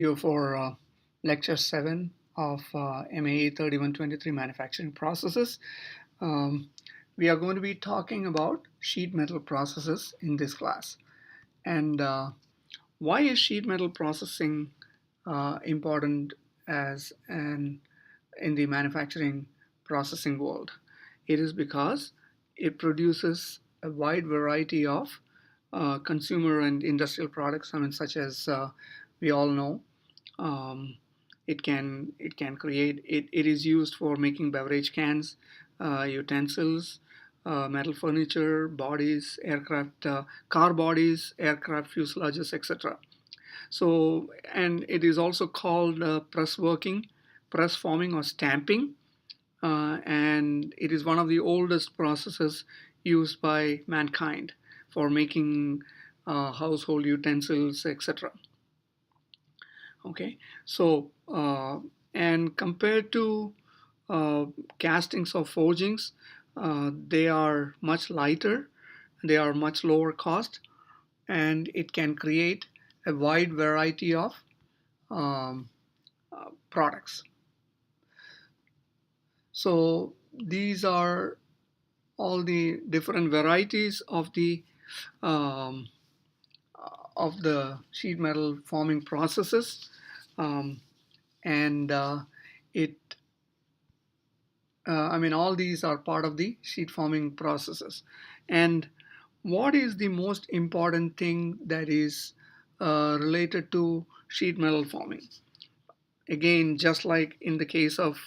You for lecture 7 of MAE 3123 manufacturing processes. Um, we are going to be talking about sheet metal processes in this class. And why is sheet metal processing important as an in the manufacturing processing world? It is because it produces a wide variety of consumer and industrial products. Such as we all know, um, it can create it is used for making beverage cans, utensils, metal furniture, bodies, aircraft, car bodies, aircraft fuselages, etc. So, and it is also called press working, press forming, or stamping, and it is one of the oldest processes used by mankind for making household utensils, etc. Okay, so and compared to uh, castings or forgings, they are much lighter, they are much lower cost, and it can create a wide variety of um, products. So these are all the different varieties um, of the sheet metal forming processes, um, and it all these are part of the sheet forming processes. And what is the most important thing that is related to sheet metal forming? Again, just like in the case of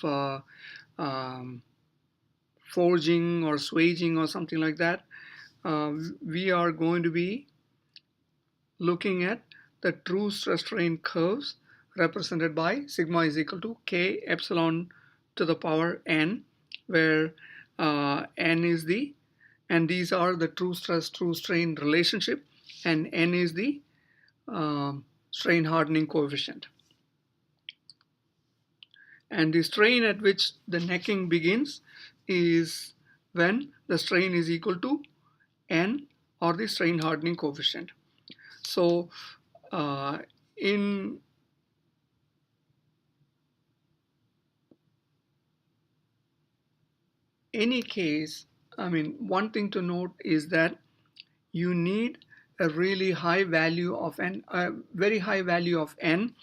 um, forging or swaging or something like that, we are going to be looking at the true stress strain curves represented by sigma is equal to k epsilon to the power n, where n is the, and these are the true stress true strain relationship, and n is the strain hardening coefficient. And the strain at which the necking begins is when the strain is equal to n, or the strain hardening coefficient. So in any case, one thing to note is that you need a really high value of n, a very high value of n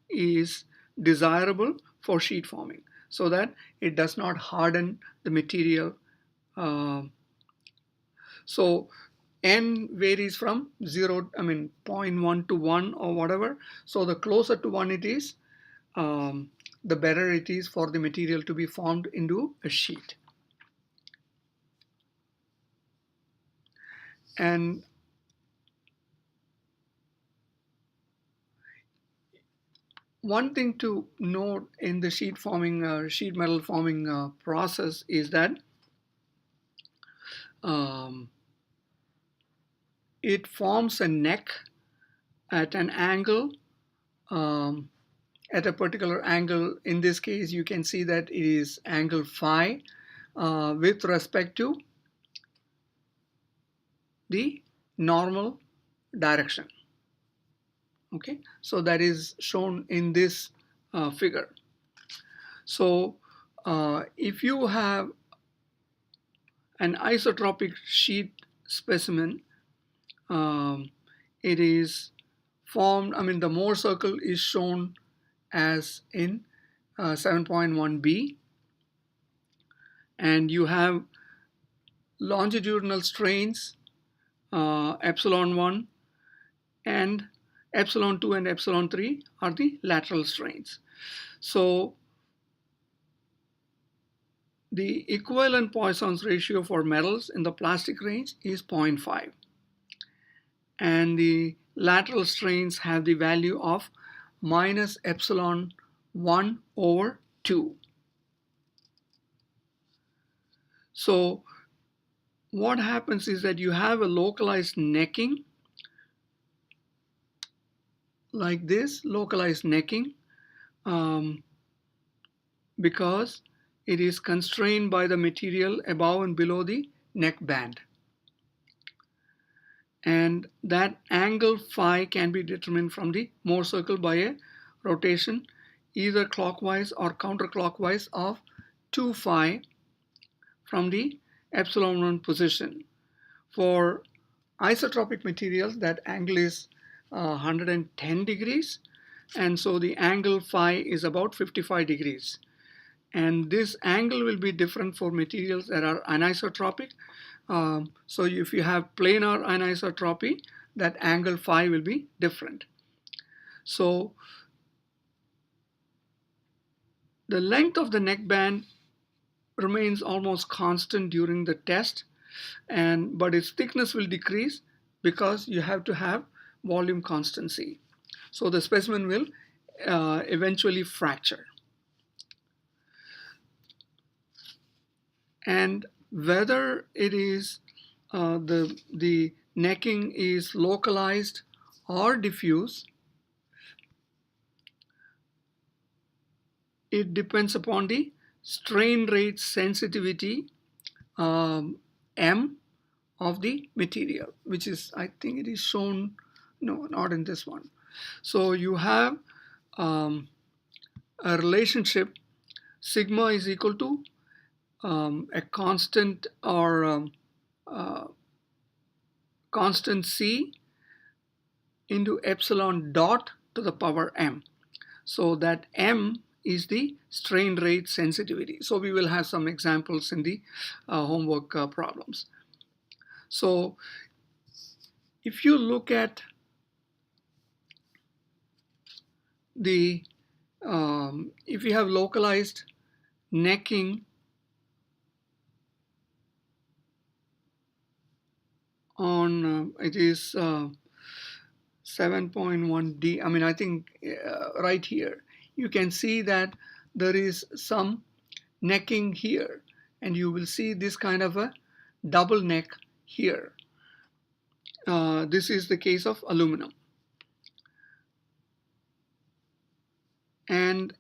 is desirable for sheet forming so that it does not harden the material. Uh, so n varies from 0, zero point 0.1 to 1 or whatever. So the closer to 1 it is, the better it is for the material to be formed into a sheet. And one thing to note in the sheet metal forming process is that um, it forms a neck at an angle, um, at a particular angle. In this case, you can see that it is angle phi with respect to the normal direction. Okay, so that is shown in this figure. So if you have an isotropic sheet specimen, um, it is formed, the Mohr circle is shown as in 7.1b, and you have longitudinal strains epsilon 1, and epsilon 2 and epsilon 3 are the lateral strains. So the equivalent Poisson's ratio for metals in the plastic range is 0.5, and the lateral strains have the value of minus epsilon 1 over 2. So what happens is that you have a localized necking like this, localized necking, because it is constrained by the material above and below the neck band. And that angle phi can be determined from the Mohr circle by a rotation either clockwise or counterclockwise of 2 phi from the epsilon 1 position. For isotropic materials, that angle is 110 degrees, and so the angle phi is about 55 degrees. And this angle will be different for materials that are anisotropic. So if you have planar anisotropy, that angle phi will be different. So the length of the neckband remains almost constant during the test, but its thickness will decrease because you have to have volume constancy. So the specimen will eventually fracture. And whether it is the necking is localized or diffuse, it depends upon the strain rate sensitivity M of the material, which is, I think it is shown, no, not in this one. So you have a relationship sigma is equal to a constant or constant C into epsilon dot to the power M. So that M is the strain rate sensitivity. So we will have some examples in the homework problems. So if you look at the, if you have localized necking on, it is 7.1D, I mean, I think right here, you can see that there is some necking here, and you will see this kind of a double neck here. This is the case of aluminum. And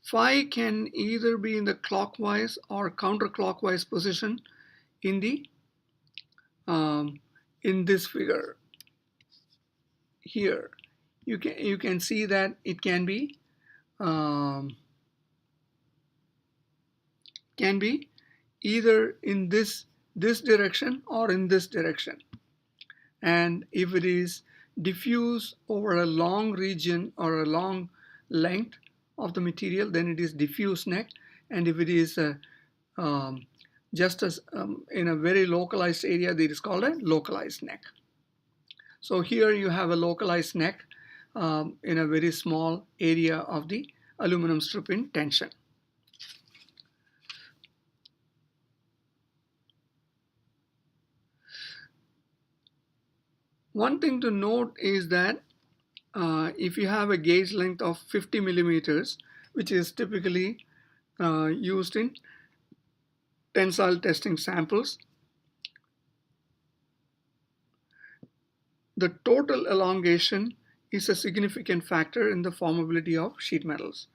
phi can either be in the clockwise or counterclockwise position in the in this figure here. You can see that it can be either in this direction or in this direction. And if it is diffuse over a long region or a long length of the material, then it is diffuse neck. And if it is just as in a very localized area, that is called a localized neck. So here you have a localized neck in a very small area of the aluminum strip in tension. One thing to note is that if you have a gauge length of 50 millimeters, which is typically used in tensile testing samples, the total elongation is a significant factor in the formability of sheet metals.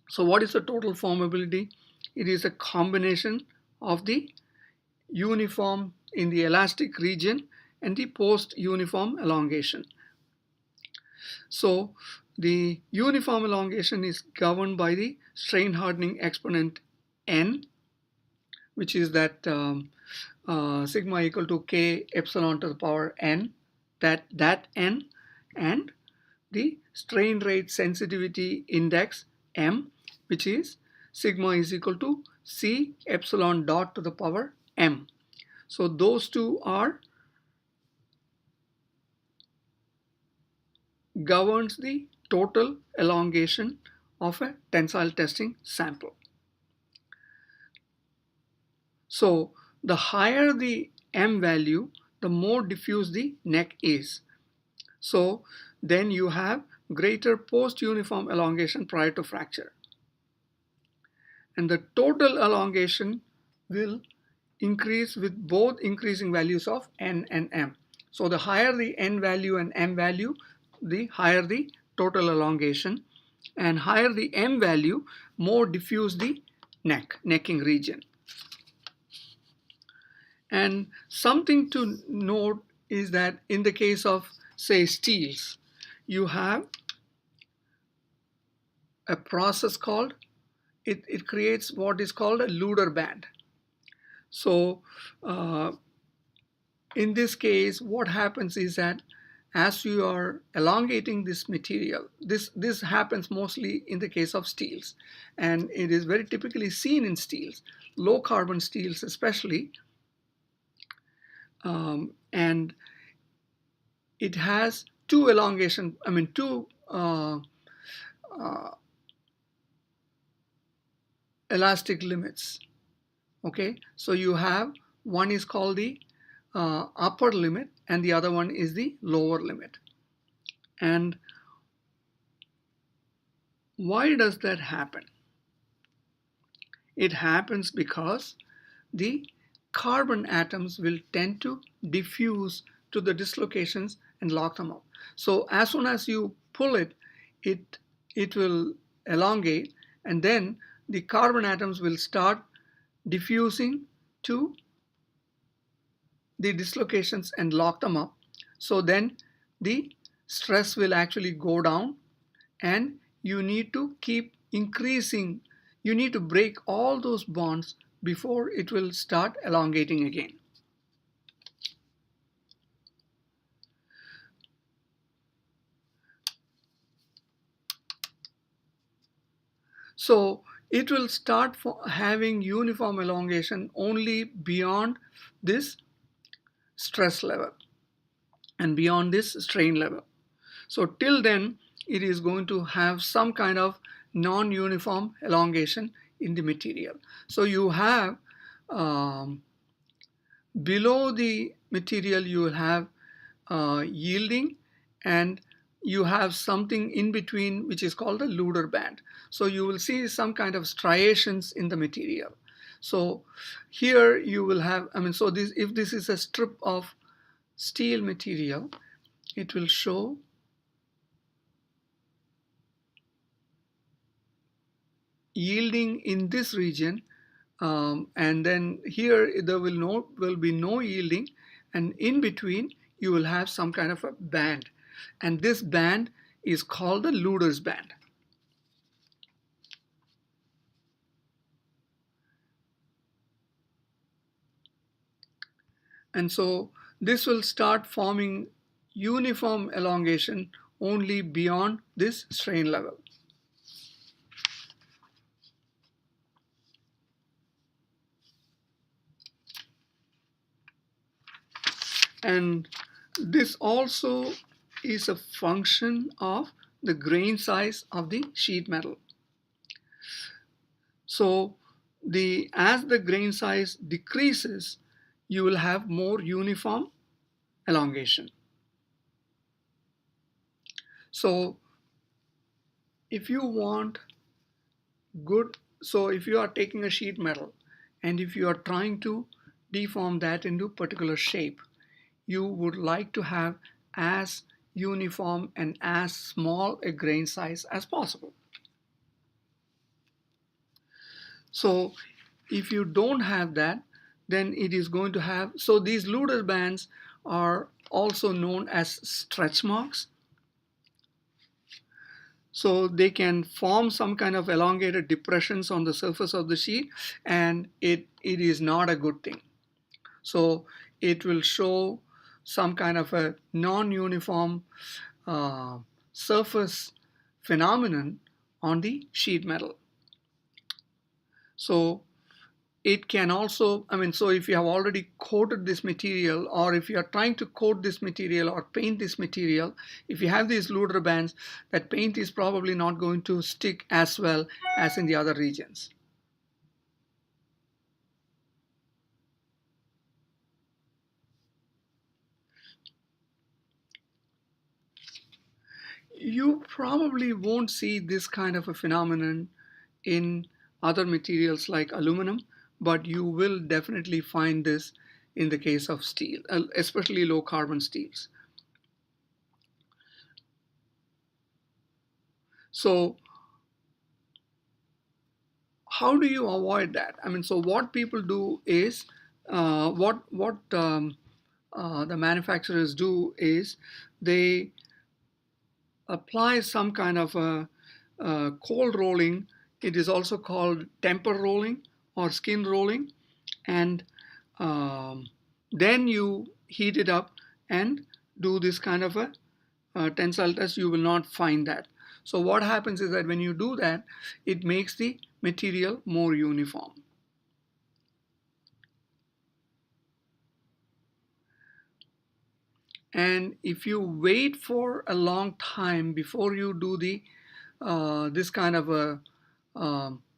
So what is the total formability? It is a combination of the uniform in the elastic region and the post-uniform elongation. So the uniform elongation is governed by the strain hardening exponent N, which is that sigma equal to K epsilon to the power N, that N, and the strain rate sensitivity index M, which is sigma is equal to C epsilon dot to the power M. So those two are governs the total elongation of a tensile testing sample. So the higher the M value, the more diffuse the neck is. So then you have greater post-uniform elongation prior to fracture. And the total elongation will increase with both increasing values of N and M. So the higher the N value and M value, the higher the total elongation, and higher the M value, more diffuse the necking region. And something to note is that in the case of, say, steels, you have a process called, it creates what is called a Luder band. So uh, in this case, what happens is that as you are elongating this material, this happens mostly in the case of steels, and it is very typically seen in steels, low carbon steels especially, and it has two elongation, I mean two uh, elastic limits. Okay, so you have, one is called the upper limit and the other one is the lower limit. And why does that happen? It happens because the carbon atoms will tend to diffuse to the dislocations and lock them up. So as soon as you pull it, it, it will elongate, and then the carbon atoms will start diffusing to the dislocations and lock them up. So then the stress will actually go down, and you need to keep increasing. You need to break all those bonds before it will start elongating again. So it will start having uniform elongation only beyond this stress level and beyond this strain level. So till then, it is going to have some kind of non-uniform elongation in the material. So you have below the material, you will have yielding, and you have something in between which is called the Luder band. So you will see some kind of striations in the material. So here you will have, I mean, so this, if this is a strip of steel material, it will show yielding in this region, and then here there will be no yielding, and in between you will have some kind of a band, and this band is called the Luder's band. And so this will start forming uniform elongation only beyond this strain level. And this also is a function of the grain size of the sheet metal. So as the grain size decreases, you will have more uniform elongation. So if you want good, so if you are taking a sheet metal and if you are trying to deform that into particular shape, you would like to have as uniform and as small a grain size as possible. So if you don't have that, then it is going to have, so these Luder bands are also known as stretch marks. So they can form some kind of elongated depressions on the surface of the sheet, and it is not a good thing. So it will show some kind of a non-uniform surface phenomenon on the sheet metal. So it can also, I mean, so if you have already coated this material, or if you are trying to coat this material or paint this material, if you have these Luder bands, that paint is probably not going to stick as well as in the other regions. You probably won't see this kind of a phenomenon in other materials like aluminum, but you will definitely find this in the case of steel, especially low carbon steels. So how do you avoid that? I mean, so what people do is, what the manufacturers do is they apply some kind of a cold rolling, it is also called temper rolling or skin rolling, and um, then you heat it up and do this kind of a tensile test. You will not find that. So what happens is that when you do that, it makes the material more uniform. And if you wait for a long time before you do the this kind of a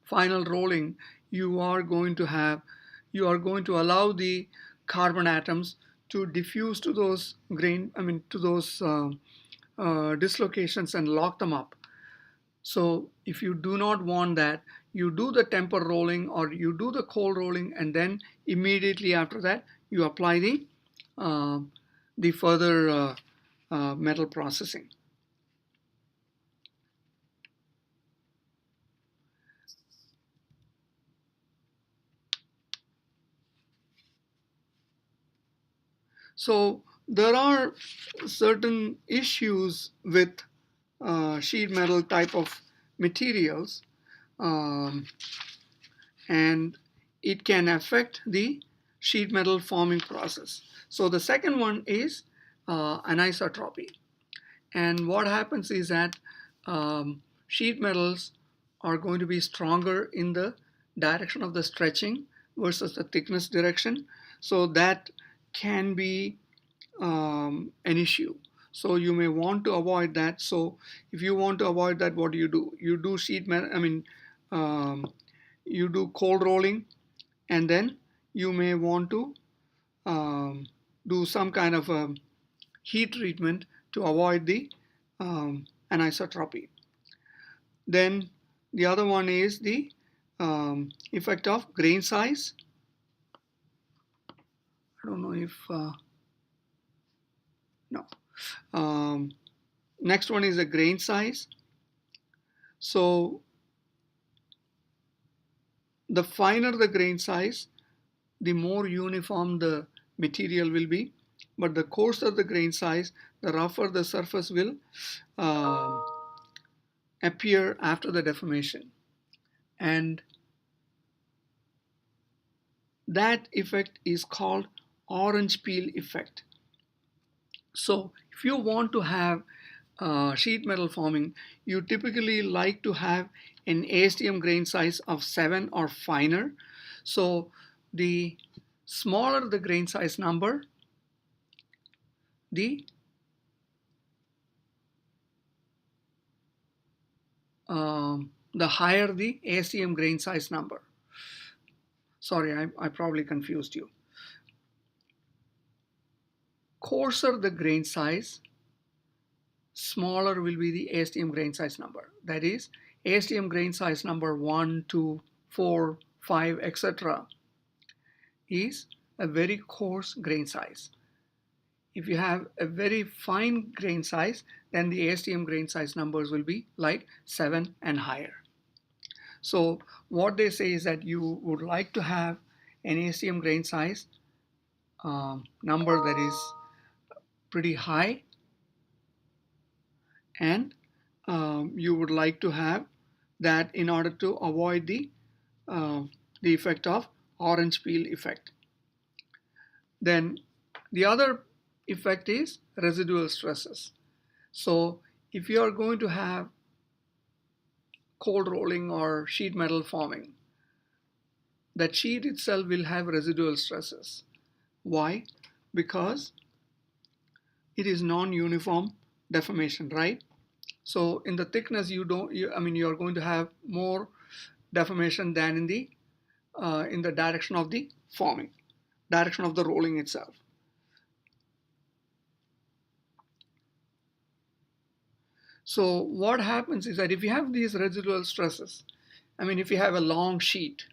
final rolling, you are going to have you are going to allow the carbon atoms to diffuse to those to those dislocations and lock them up. So if you do not want that, you do the temper rolling or you do the cold rolling, and then immediately after that you apply uh, the further metal processing. So there are certain issues with sheet metal type of materials, um, and it can affect the sheet metal forming process. So the second one is anisotropy. And what happens is that sheet metals are going to be stronger in the direction of the stretching versus the thickness direction. So that can be an issue. So you may want to avoid that. So if you want to avoid that, what do? You do sheet metal, you do cold rolling, and then you may want to um, do some kind of a heat treatment to avoid the anisotropy. Then the other one is the effect of grain size. I don't know if no. Um, Next one is the grain size. So the finer the grain size, the more uniform the material will be. But the coarser the grain size, the rougher the surface will um, appear after the deformation. And that effect is called orange peel effect. So if you want to have sheet metal forming, you typically like to have an ASTM grain size of 7 or finer. So the smaller the grain size number, the the higher the ASTM grain size number. Sorry, I probably confused you. Coarser the grain size, smaller will be the ASTM grain size number. That is, ASTM grain size number 1, 2, 4, 5, etc. is a very coarse grain size. If you have a very fine grain size, then the ASTM grain size numbers will be like 7 and higher. So what they say is that you would like to have an ASTM grain size number that is pretty high, and you would like to have that in order to avoid the effect of orange peel effect. Then the other effect is residual stresses. So if you are going to have cold rolling or sheet metal forming, that sheet itself will have residual stresses. Why? Because it is non-uniform deformation, right? So in the thickness, you are going to have more deformation than in the direction of the forming, direction of the rolling itself. So what happens is that if you have these residual stresses, if you have a long sheet,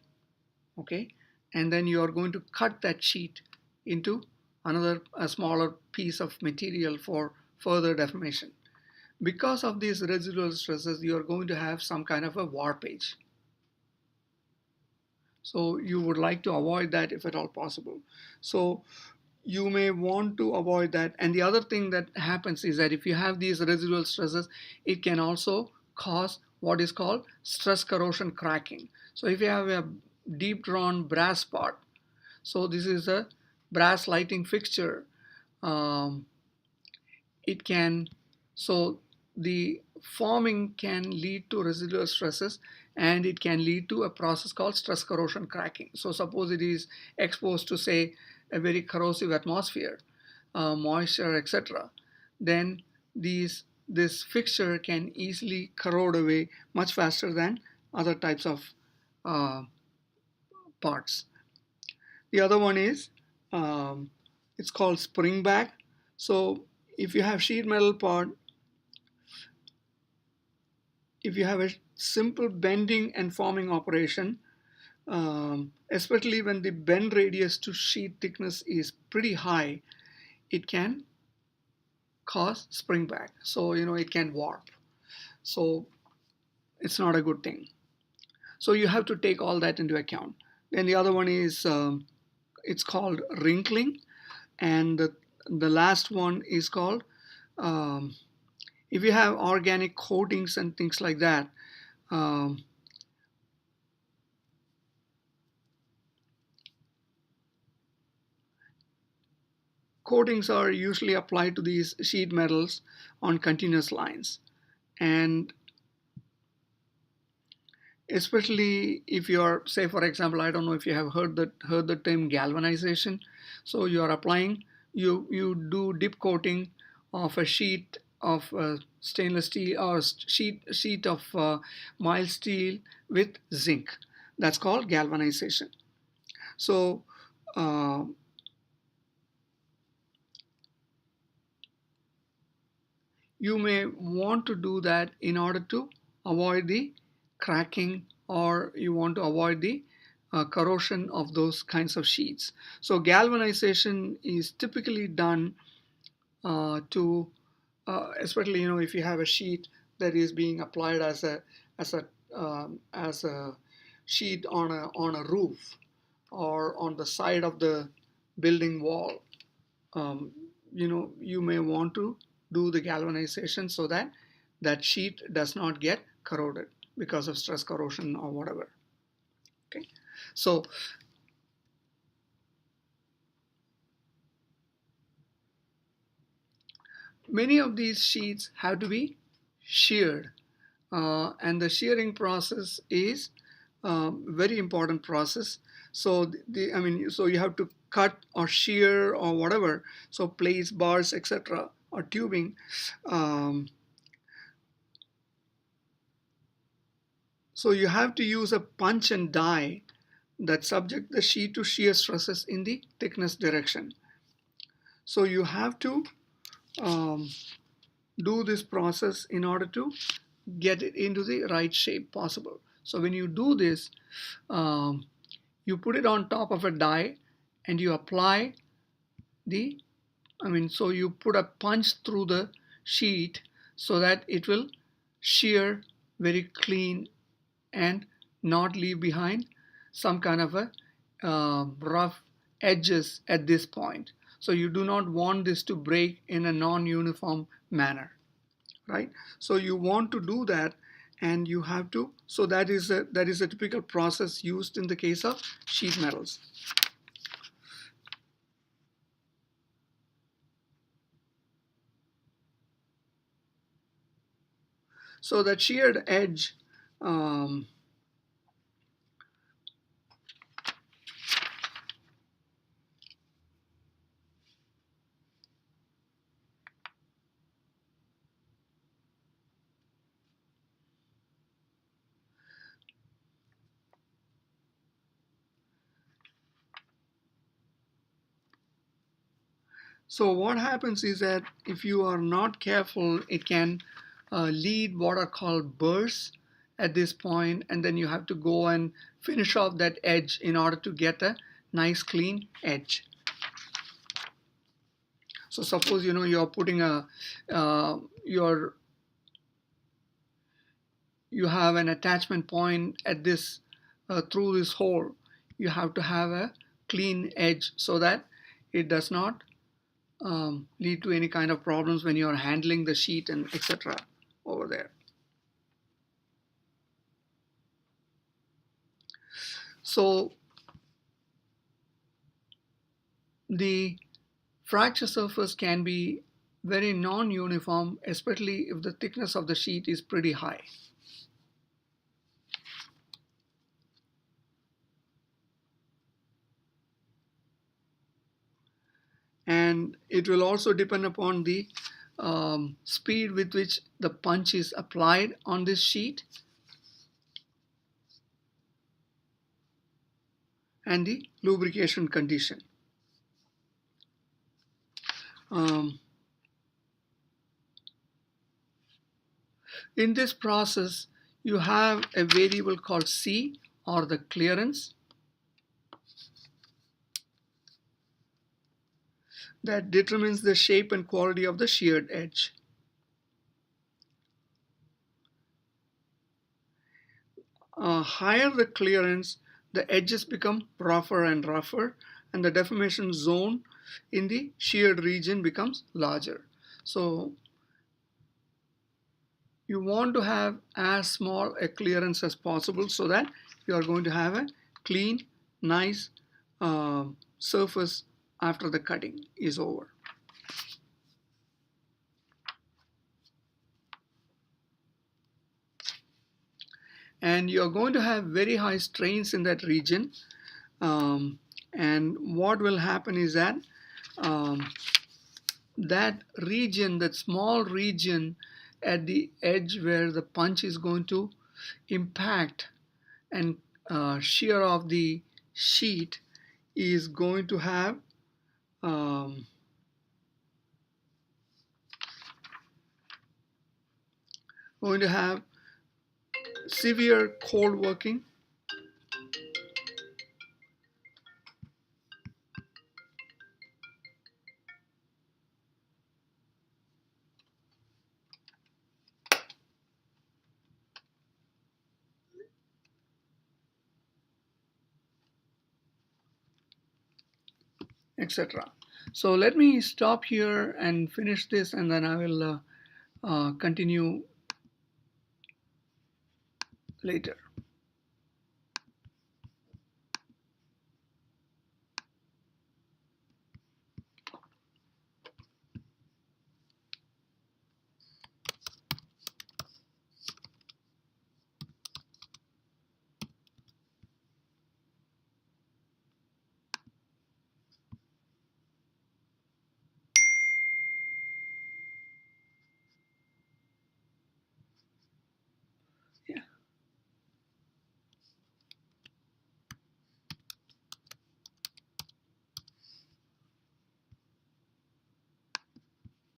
okay, and then you are going to cut that sheet into a smaller piece of material for further deformation. Because of these residual stresses, you are going to have some kind of a warpage. So you would like to avoid that if at all possible. So you may want to avoid that. And the other thing that happens is that if you have these residual stresses, it can also cause what is called stress corrosion cracking. So if you have a deep drawn brass part, so this is a brass lighting fixture, um, it can, so the forming can lead to residual stresses, and it can lead to a process called stress corrosion cracking. So suppose it is exposed to, say, a very corrosive atmosphere, moisture, etc., then this fixture can easily corrode away much faster than other types of uh, parts. The other one is, it's called spring back. So if you have sheet metal part, if you have a simple bending and forming operation, especially when the bend radius to sheet thickness is pretty high, it can cause spring back. So, it can warp. So it's not a good thing. So you have to take all that into account. Then the other one is, it's called wrinkling. And the last one is called, um, if you have organic coatings and things like that, um, coatings are usually applied to these sheet metals on continuous lines. And especially if you're, say for example, I don't know if you have heard the term galvanization. So you are applying, you do dip coating of a sheet of stainless steel, or sheet of mild steel with zinc. That's called galvanization. So uh, you may want to do that in order to avoid the cracking, or you want to avoid the corrosion of those kinds of sheets. So galvanization is typically done to, especially if you have a sheet that is being applied as a as a sheet on a roof or on the side of the building wall. um, you may want to do the galvanization so that that sheet does not get corroded because of stress corrosion or whatever. Okay, so many of these sheets have to be sheared, and the shearing process is very important process. So so you have to cut or shear or whatever. So plates, bars, etc., or tubing. Um, so you have to use a punch and die that subject the sheet to shear stresses in the thickness direction. So you have to um, do this process in order to get it into the right shape possible. So when you do this, um, you put it on top of a die and you apply the, so you put a punch through the sheet so that it will shear very clean and not leave behind some kind of a rough edges at this point. So you do not want this to break in a non-uniform manner, right? So you want to do that, and you have to, so that is a typical process used in the case of sheet metals. So that sheared edge, so what happens is that if you are not careful, it can lead what are called burrs at this point, and then you have to go and finish off that edge in order to get a nice clean edge. So suppose you're putting a you have an attachment point at this through this hole. You have to have a clean edge so that it does not lead to any kind of problems when you're handling the sheet and etc. over there. So the fracture surface can be very non-uniform, especially if the thickness of the sheet is pretty high. And it will also depend upon the speed with which the punch is applied on this sheet and the lubrication condition. Um, in this process, you have a variable called C, or the clearance, that determines the shape and quality of the sheared edge. Higher the clearance, the edges become rougher and rougher, and the deformation zone in the sheared region becomes larger. So you want to have as small a clearance as possible so that you are going to have a clean, nice surface after the cutting is over. And you're going to have very high strains in that region. And what will happen is that that region, that small region at the edge where the punch is going to impact and shear off the sheet, is going to have um, severe cold working, etc. So let me stop here and finish this, and then I will continue later.